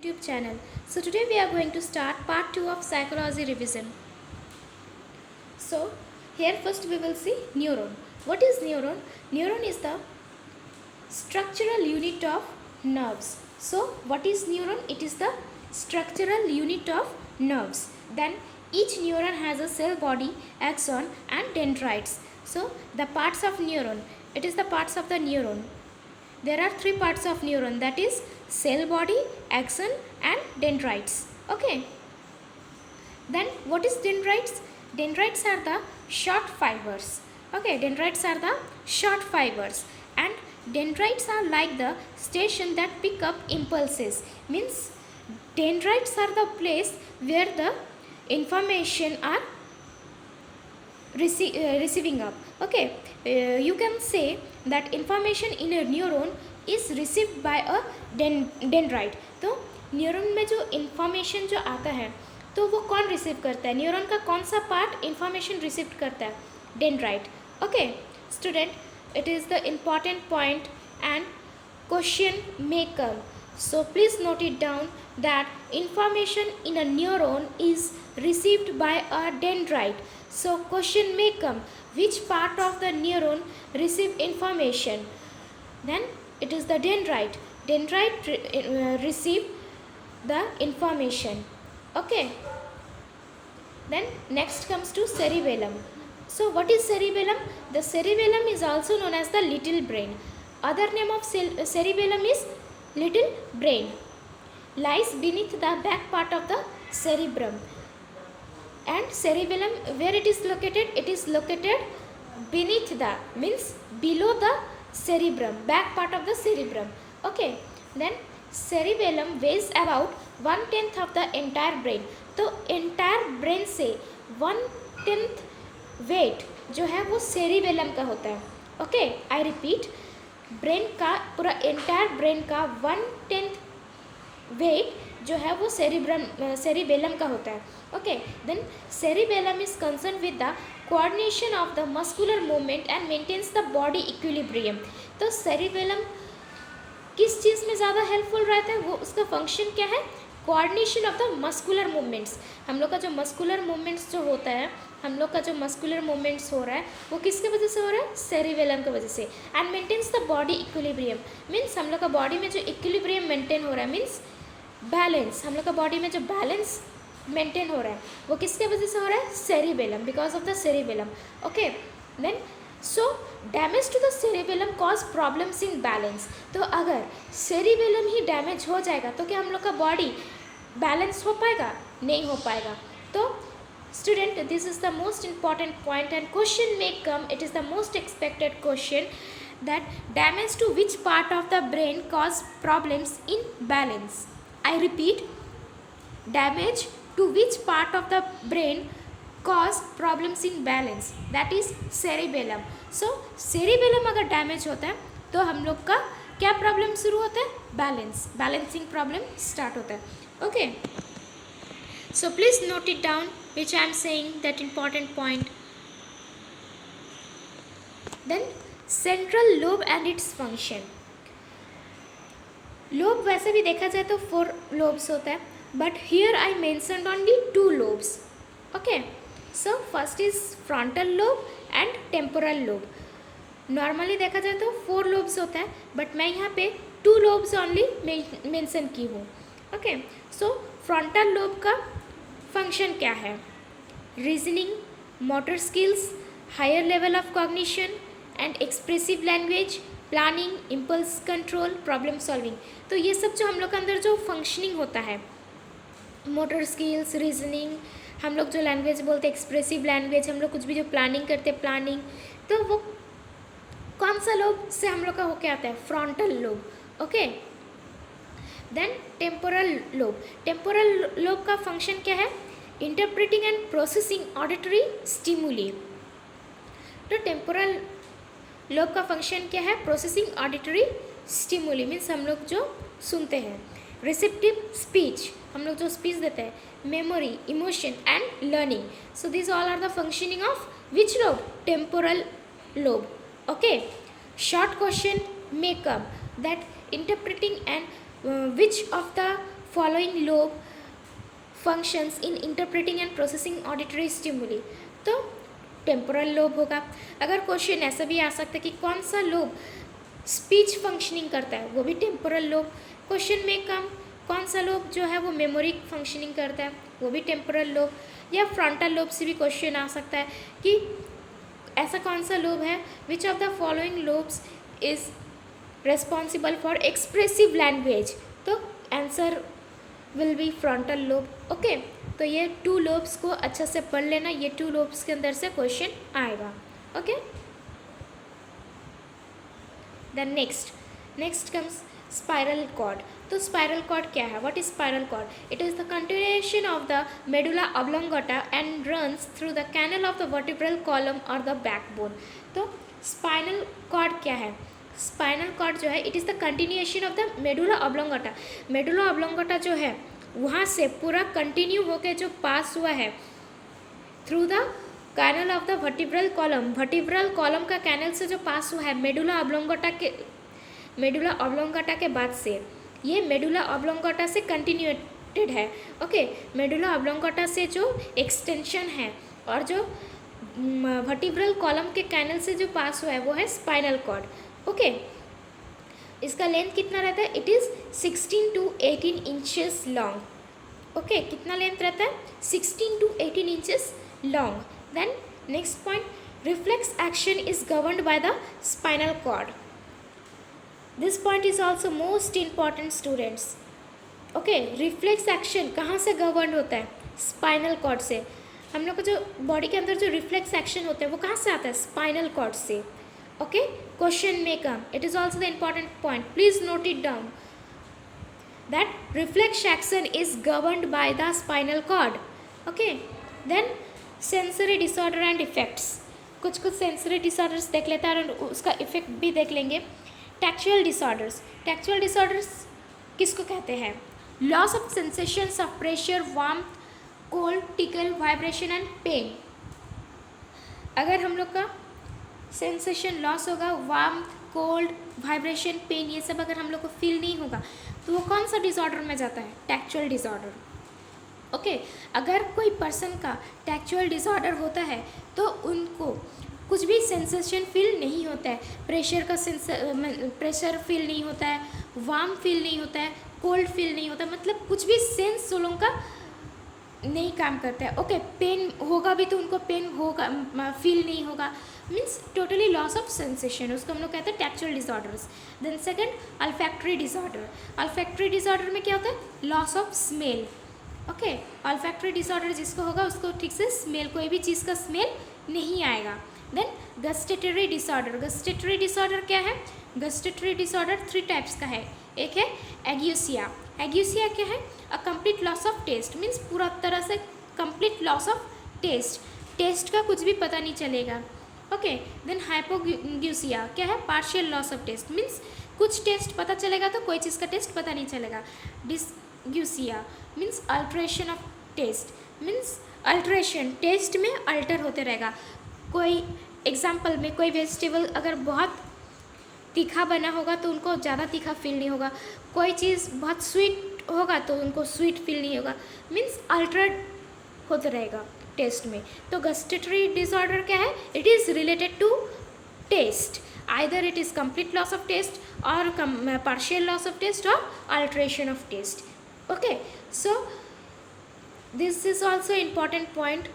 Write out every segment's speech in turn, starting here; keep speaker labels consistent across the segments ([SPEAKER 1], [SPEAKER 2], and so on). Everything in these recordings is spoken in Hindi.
[SPEAKER 1] YouTube channel. So today we are going to start part 2 of psychology revision. So here first we will see neuron. What is neuron? Neuron is the structural unit of nerves. So what is neuron? It is the structural unit of nerves. Then each neuron has a cell body, axon and dendrites. So the parts of neuron, it is the parts of the neuron. There are three parts of neuron, that is cell body, axon and dendrites. Okay. Then what is dendrites? Dendrites are the short fibers. Okay, dendrites are the short fibers and dendrites are like the station that pick up impulses. Means dendrites are the place where the information are receiving up. Okay, you can say that information in a neuron is received by a dendrite. तो न्यूरॉन में जो इंफॉर्मेशन जो आता है तो वो कौन रिसीव करता है? न्यूरॉन का कौन सा पार्ट इंफॉर्मेशन रिसीव करता है? Dendrite. Okay student, it is the important point and question may come. So please note it down that information in a neuron is received by a dendrite. So question may come, which part of the neuron receive information? Then it is the dendrite. Dendrite receive the information. Okay. Then next comes to cerebellum. So what is cerebellum? The cerebellum is also known as the little brain. Other name of cerebellum is little brain. Lies beneath the back part of the cerebrum. And cerebellum, where it is located? It is located beneath the, means below the cerebrum, back part of the cerebrum. Okay. Then cerebellum weighs about 1/10 of the entire brain. तो entire brain से 1/10 वेट जो है वो सेरिबेलम का होता है. ओके, आई रिपीट, ब्रेन का पूरा एंटायर ब्रेन का 1/10 वेट जो है वो सेरिबेलम का होता है. Okay, then cerebellum is concern with the coordination of the muscular movement and maintains the body equilibrium. तो सेरिबेलम किस चीज़ में ज़्यादा हेल्पफुल रहता है? वो उसका फंक्शन क्या है? Coordination of the muscular movements. हम लोग का जो मस्कुलर मूवमेंट्स जो होता है, हम लोग का जो मस्कुलर मूवमेंट्स हो रहा है वो किसके वजह से हो रहा है? सेरिबेलम की वजह से. And maintains the body equilibrium, means हम लोग का बॉडी में जो इक्विलिब्रियम मेंटेन हो रहा है, मीन्स बैलेंस, हम लोग का बॉडी में जो बैलेंस मेंटेन हो रहा है वो किसके वजह से हो रहा है? Cerebellum, because of the cerebellum. Okay, then so damage to the cerebellum cause problems in balance. तो अगर सेरिबेलम ही डैमेज हो जाएगा तो क्या हम लोग का बॉडी बैलेंस हो पाएगा? नहीं हो पाएगा. तो student, this is the most important point and question may come, it is the most expected question, that damage to which part of the brain cause problems in balance. I repeat, damage to which part of the brain cause problems in balance, that is cerebellum. So cerebellum अगर डैमेज होता है तो हम लोग का क्या प्रॉब्लम शुरू होता है? बैलेंसिंग प्रॉब्लम स्टार्ट होता है. Okay, so please note it down which I am saying, that important point. Then central lobe and its function. Lobe वैसे भी देखा जाए तो 4 lobes होता है, but here I mentioned only 2 lobes. Okay, so first is frontal lobe and temporal lobe. Normally देखा जाए तो 4 lobes होता है, बट मैं यहाँ पे 2 lobes only मेंशन की हूँ. ओके, सो फ्रंटल लोब का फंक्शन क्या है? Reasoning, motor skills, higher level of cognition and expressive language, planning, impulse control, problem solving. तो ये सब जो हम लोग के अंदर जो फंक्शनिंग होता है, मोटर स्किल्स, रीजनिंग, हम लोग जो लैंग्वेज बोलते हैं एक्सप्रेसिव लैंग्वेज, हम लोग कुछ भी जो प्लानिंग करते हैं प्लानिंग, तो वो कौन सा लोब से हम लोग का होके आता है? Frontal lobe. Okay, then temporal lobe. Temporal lobe का फंक्शन क्या है? Interpreting and processing auditory stimuli. तो टेम्पोरल लोब का फंक्शन क्या है? प्रोसेसिंग ऑडिटरी स्टिमुली, मीन्स हम लोग जो सुनते हैं. रिसेप्टिव स्पीच, हम लोग जो स्पीच देते हैं. Memory, emotion and learning. So this all are the functioning of which lobe? Temporal lobe. Okay, short question may come, that interpreting and which of the following lobe functions in interpreting and processing auditory stimuli, तो टेम्पोरल लोब होगा। अगर क्वेश्चन ऐसा भी आ सकता है कि कौन सा लोब स्पीच फंक्शनिंग करता है, वो भी टेम्पोरल लोब। क्वेश्चन में कौन सा लोब जो है वो मेमोरी फंक्शनिंग करता है, वो भी टेम्पोरल लोब। या फ्रंटल लोब से भी क्वेश्चन आ सकता है कि ऐसा कौन सा लोब है, which of the following lobes is responsible for expressive language, तो answer will be frontal lobe. Okay, तो ये 2 लोब्स को अच्छे से पढ़ लेना, ये 2 लोब्स के अंदर से क्वेश्चन आएगा। Okay, then next comes spiral cord. तो स्पाइरल कॉर्ड क्या है? What is spiral cord? It is the continuation of the medulla oblongata and runs through the canal of the vertebral column और द बैकबोन। तो स्पाइनल कॉर्ड क्या है? स्पाइनल कॉर्ड जो है it is the continuation of the medulla oblongata. Medulla oblongata जो है वहाँ से पूरा कंटिन्यू होकर जो पास हुआ है through the canal of the vertebral column, vertebral column का कैनल से जो पास हुआ है मेडुला ऑब्लोंगाटा के बाद से, ये मेडुला ऑब्लोंगाटा से कंटिन्यूटेड है। ओके, मेडुला ऑब्लोंगाटा से जो एक्सटेंशन है और जो वर्टिब्रल कॉलम के कैनल से जो पास हुआ है वो है स्पाइनल कॉर्ड। ओके, इसका लेंथ कितना रहता है? It is 16 to 18 inches long. Okay, कितना लेंथ रहता है? 16 to 18 inches long. Then next point, reflex action is governed by the spinal cord. This point is also most important students. Okay, reflex action कहाँ से गवर्न होता है? स्पाइनल कॉर्ड से। हम लोग को जो बॉडी के अंदर जो रिफ्लेक्स एक्शन होता है वो कहाँ से आता है? स्पाइनल कॉर्ड से। ओके, क्वेश्चन में come, it is also the important point, please note it down that reflex action is governed by the spinal cord. Okay, then sensory disorder and effects. कुछ सेंसरी डिसऑर्डर्स देख लेते हैं और उसका इफेक्ट भी देख लेंगे। टैक्चुअल डिसऑर्डर्स, टैक्चुअल डिसऑर्डर्स किसको कहते हैं? Loss of sensations of pressure, warmth, cold, tickle, vibration and pain. अगर हम लोग का सेंसेशन लॉस होगा, वार्मथ, कोल्ड, वाइब्रेशन, पेन, ये सब अगर हम लोग को फील नहीं होगा तो वो कौन सा डिसऑर्डर में जाता है? Tactual disorder. ओके, अगर कोई पर्सन का टैक्चुअल डिसऑर्डर होता है तो उनको कुछ भी सेंसेशन फील नहीं होता है। प्रेशर फील नहीं होता है, वार्म फील नहीं होता है, कोल्ड फील नहीं होता, मतलब कुछ भी सेंस उन लोगों का नहीं काम करता है। ओके, पेन होगा भी तो उनको पेन होगा फील नहीं होगा, means totally loss of sensation, उसको हम लोग कहते हैं tactual disorders. Then second, olfactory disorder. Olfactory disorder में क्या होता है? Loss of smell. Okay, olfactory disorder जिसको होगा उसको ठीक से स्मेल, कोई भी चीज़ का स्मेल नहीं आएगा। Then gustatory disorder. Gustatory disorder क्या है? गस्टेटरी डिसऑर्डर 3 टाइप्स का है। एक है एग्यूसिया। एग्यूसिया क्या है? A complete loss of taste, means पूरा तरह से complete loss of taste, taste का कुछ भी पता नहीं चलेगा। ओके, देन हाइपोग्यूसिया क्या है? Partial loss of taste, means कुछ टेस्ट पता चलेगा तो कोई चीज़ का टेस्ट पता नहीं चलेगा। Dysgeusia means alteration of taste, means alteration, taste में अल्टर होते रहेगा। कोई एग्जाम्पल में कोई वेजिटेबल अगर बहुत तीखा बना होगा तो उनको ज़्यादा तीखा फील नहीं होगा, कोई चीज़ बहुत स्वीट होगा तो उनको स्वीट फील नहीं होगा, मीन्स अल्टर्ड होता रहेगा टेस्ट में। तो गस्टेटरी डिसऑर्डर क्या है? It is related to taste, either it is complete loss of taste और पार्शियल लॉस ऑफ टेस्ट और alteration of taste. Okay, so this is also important point,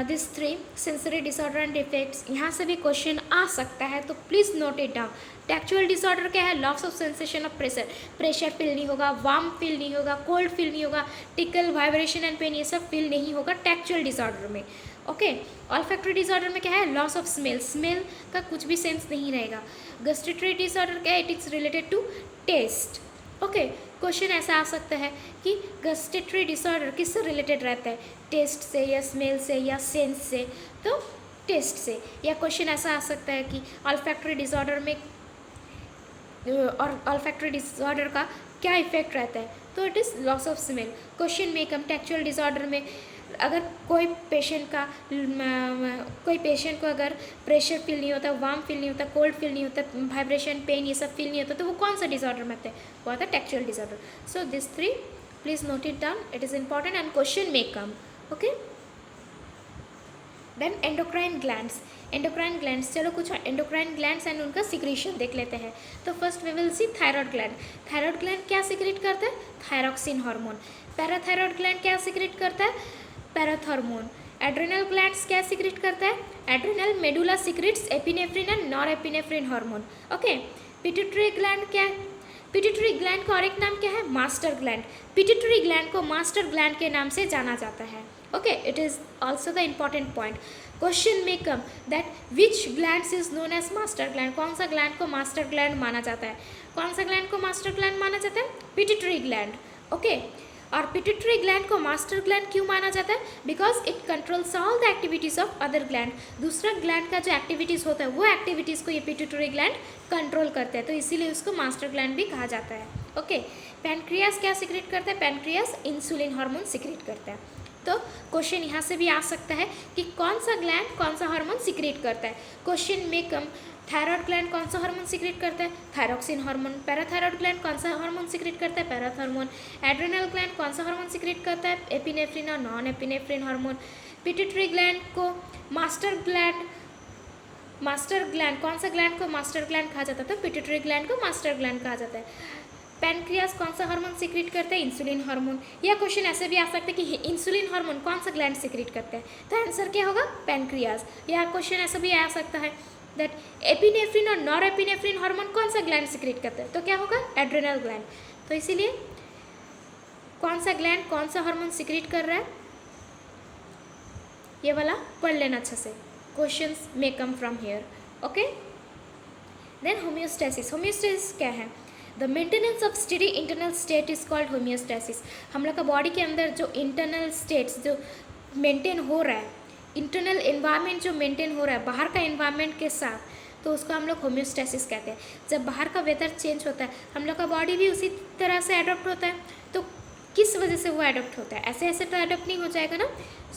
[SPEAKER 1] this 3 sensory disorder and effects. यहाँ से भी क्वेश्चन आ सकता है तो please note it down. Tactual disorder क्या है? Loss of sensation of pressure, pressure feel नहीं होगा, वार्म फील नहीं होगा, कोल्ड फील नहीं होगा, टिकल, वाइब्रेशन एंड पेन, ये सब फील नहीं होगा टैक्चुअल डिसऑर्डर में। ओके, ऑल्फैक्टरी डिसऑर्डर में क्या है? लॉस ऑफ स्मेल, स्मेल का कुछ भी सेंस नहीं रहेगा। गस्टेटरी डिसऑर्डर क्या है? It is related to taste. Okay, question ऐसा आ सकता है कि गस्टेटरी डिसऑर्डर किससे रिलेटेड रहता है? टेस्ट से या स्मेल से या सेंस से? तो टेस्ट से। या क्वेश्चन ऐसा आ सकता है कि ऑल्फैक्टरी डिसऑर्डर में और ऑल्फैक्टरी डिसऑर्डर का क्या इफेक्ट रहता है? तो it is loss of smell. Question में कम टैक्चुअल डिसऑर्डर में अगर कोई पेशेंट को अगर प्रेशर फील नहीं होता, वार्म फील नहीं होता, कोल्ड फील नहीं होता, वाइब्रेशन, पेन, ये सब फील नहीं होता तो वो कौन सा डिसऑर्डर में आता है? वो आता है tactual disorder. So this 3 please note it down, it is important and question may come. Okay, then endocrine glands. Endocrine glands, चलो कुछ एंडोक्राइन ग्लैंड्स एंड उनका सिक्रीशन देख लेते हैं. तो first we will see thyroid gland. Thyroid gland क्या सिक्रेट करता है? Thyroxine hormone. पैराथायराइड ग्लैंड क्या सिक्रेट करता है? पैराथॉर्मोन. एड्रिनल ग्लैंड्स क्या सिक्रेट करता है? Adrenal medulla secretes epinephrine and norepinephrine hormone. Okay, pituitary gland क्या है? पिट्यूटरी ग्लैंड का और एक नाम क्या है? Master gland. पिट्यूटरी ग्लैंड को मास्टर ग्लैंड के नाम से जाना जाता है. Okay, it is also the important point. Question में come that which glands is known as master gland. कौन सा ग्लैंड को मास्टर ग्लैंड माना जाता है? कौन सा ग्लैंड को मास्टर ग्लैंड माना जाता है? Pituitary gland. ओके, और पिट्यूटरी ग्लैंड को मास्टर ग्लैंड क्यों माना जाता है? Because it controls all the activities of other gland. दूसरा ग्लैंड का जो एक्टिविटीज़ होता है वो एक्टिविटीज़ को ये पिट्यूटरी ग्लैंड कंट्रोल करते हैं, तो इसीलिए उसको मास्टर ग्लैंड भी कहा जाता है. ओके, पैनक्रियास क्या सिक्रेट करता है? पैनक्रियास इंसुलिन हार्मोन सिक्रेट करता है. तो क्वेश्चन यहाँ से भी आ सकता है कि कौन सा ग्लैंड कौन सा हार्मोन सिक्रेट करता है. क्वेश्चन में कम थायराइड ग्लैंड कौन सा हार्मोन सिक्रेट करता है? Thyroxine hormone. पैराथायराइड ग्लैंड कौन सा हार्मोन सिक्रेट करता है? पैराथॉर्मोन. एड्रिनल ग्लैंड कौन सा हार्मोन सिक्रेट करता है? एपिनेफ्रिन और non epinephrine hormone. Pituitary gland को मास्टर ग्लैंड कौन सा ग्लैंड को मास्टर ग्लैंड कहा जाता है? तो पिट्यूटरी ग्लैंड को मास्टर ग्लैंड कहा जाता है. पैनक्रियास कौन सा हार्मोन सिक्रेट करता है? Insulin hormone. या क्वेश्चन ऐसे भी आ सकता है कि इंसुलिन हार्मोन कौन सा ग्लैंड सिक्रेट करता है? तो आंसर क्या होगा? पैनक्रियास. या क्वेश्चन ऐसा भी आ सकता है दैट एपिनेफ्रिन और नॉरएपिनेफ्रिन हार्मोन कौन सा ग्लैंड सिक्रेट करता है? तो क्या होगा? Adrenal gland. तो इसीलिए कौन सा ग्लैंड कौन सा हार्मोन सिक्रेट कर रहा है, ये वाला पढ़ लेना अच्छे से. Questions may come from here. Okay, then homeostasis. Homeostasis क्या है? The maintenance of steady internal state is called homeostasis. हम लोग का बॉडी के अंदर जो इंटरनल स्टेट्स जो मेंटेन हो रहा है, इंटरनल एनवायरनमेंट जो मेंटेन हो रहा है बाहर का एनवायरनमेंट के साथ, तो उसको हम लोग होम्योस्टेसिस कहते हैं. जब बाहर का वेदर चेंज होता है हम लोग का बॉडी भी उसी तरह से अडॉप्ट होता है. तो किस वजह से वो अडॉप्ट होता है? ऐसे ऐसे तो अडॉप्ट नहीं हो जाएगा ना.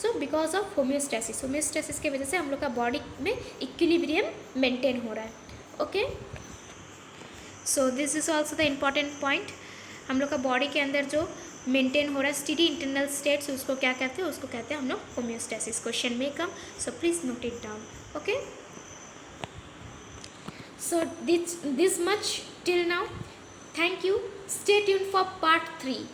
[SPEAKER 1] So because of homeostasis. Homeostasis की वजह से हम लोग का बॉडी में इक्विलिब्रियम मेंटेन हो रहा है. Okay, so this is also the important point. हम लोग का बॉडी के अंदर जो मेंटेन हो रहा है स्टेडी इंटरनल स्टेट्स, उसको क्या कहते हैं? उसको कहते हैं हम लोग होम्योस्टेसिस. क्वेश्चन में come, so please note it down. Okay, so this much till now. Thank you. Stay tuned for part 3.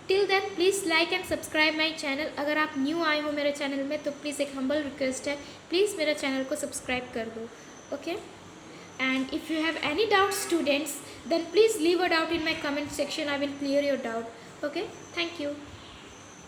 [SPEAKER 1] Till then please like and subscribe my channel. अगर आप न्यू आए हो मेरे चैनल में तो प्लीज़ एक हम्बल रिक्वेस्ट है, प्लीज़ मेरे चैनल को सब्सक्राइब कर दो. Okay, and if you have any doubts students, then please leave a doubt in my comment section. I will clear your doubt. Okay, thank you.